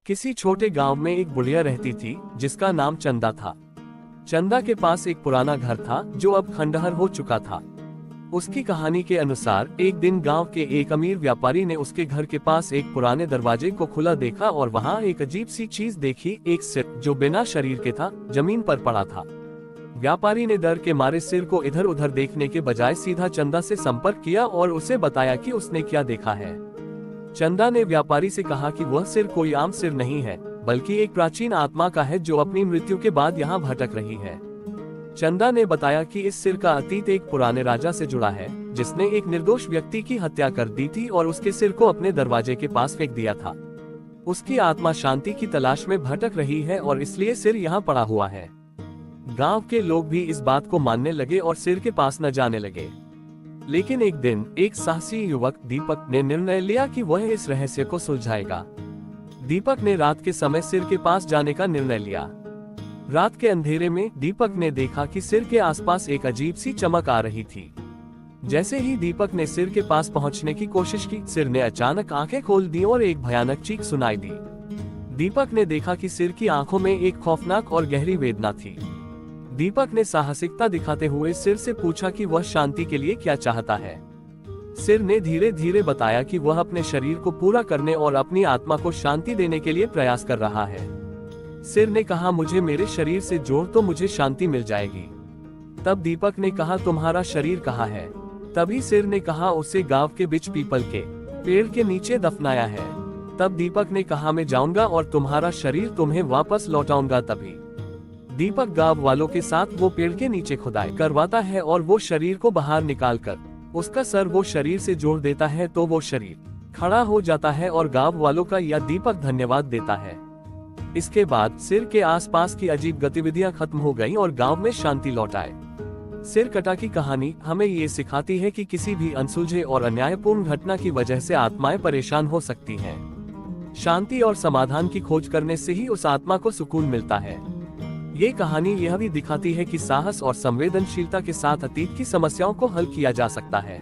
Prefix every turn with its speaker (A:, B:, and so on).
A: किसी छोटे गांव में एक बुढ़िया रहती थी जिसका नाम चंदा था। चंदा के पास एक पुराना घर था जो अब खंडहर हो चुका था। उसकी कहानी के अनुसार एक दिन गांव के एक अमीर व्यापारी ने उसके घर के पास एक पुराने दरवाजे को खुला देखा और वहां एक अजीब सी चीज देखी, एक सिर जो बिना शरीर के था, जमीन पर पड़ा था। व्यापारी ने डर के मारे सिर को इधर उधर देखने के बजाय सीधा चंदा से संपर्क किया और उसे बताया कि उसने क्या देखा है। चंदा ने व्यापारी से कहा कि वह सिर कोई आम सिर नहीं है, बल्कि एक प्राचीन आत्मा का है जो अपनी मृत्यु के बाद यहाँ भटक रही है। चंदा ने बताया कि इस सिर का अतीत एक पुराने राजा से जुड़ा है जिसने एक निर्दोष व्यक्ति की हत्या कर दी थी और उसके सिर को अपने दरवाजे के पास फेंक दिया था। उसकी आत्मा शांति की तलाश में भटक रही है और इसलिए सिर यहाँ पड़ा हुआ है। गांव के लोग भी इस बात को मानने लगे और सिर के पास न जाने लगे। लेकिन एक दिन एक साहसी युवक दीपक ने निर्णय लिया कि वह इस रहस्य को सुलझाएगा। दीपक ने रात के समय सिर के पास जाने का निर्णय लिया। रात के अंधेरे में दीपक ने देखा कि सिर के आसपास एक अजीब सी चमक आ रही थी। जैसे ही दीपक ने सिर के पास पहुंचने की कोशिश की, सिर ने अचानक आंखें खोल दी और एक भयानक चीख सुनाई दी। दीपक ने देखा कि सिर की आंखों में एक खौफनाक और गहरी वेदना थी। दीपक ने साहसिकता दिखाते हुए सिर से पूछा कि वह शांति के लिए क्या चाहता है। सिर ने धीरे धीरे बताया कि वह अपने शरीर को पूरा करने और अपनी आत्मा को शांति देने के लिए प्रयास कर रहा है। सिर ने कहा, मुझे मेरे शरीर से जोड़ तो मुझे शांति मिल जाएगी। तब दीपक ने कहा, तुम्हारा शरीर कहाँ है? तभी सिर ने कहा, उसे गांव के बीच पीपल के पेड़ के नीचे दफनाया है। तब दीपक ने कहा, मैं जाऊंगा और तुम्हारा शरीर तुम्हें वापस लौटाऊंगा। तभी दीपक गांव वालों के साथ वो पेड़ के नीचे खुदाई करवाता है और वो शरीर को बाहर निकालकर उसका सर वो शरीर से जोड़ देता है तो वो शरीर खड़ा हो जाता है और गांव वालों का यह दीपक धन्यवाद देता है। इसके बाद सिर के आसपास की अजीब गतिविधियां खत्म हो गईं और गांव में शांति लौट आए। सिर कटा की कहानी हमें ये सिखाती है कि किसी भी अनसुलझे और अन्यायपूर्ण घटना की वजह से आत्माएं परेशान हो सकती हैं। शांति और समाधान की खोज करने से ही उस आत्मा को सुकून मिलता है। ये कहानी यह भी दिखाती है कि साहस और संवेदनशीलता के साथ अतीत की समस्याओं को हल किया जा सकता है।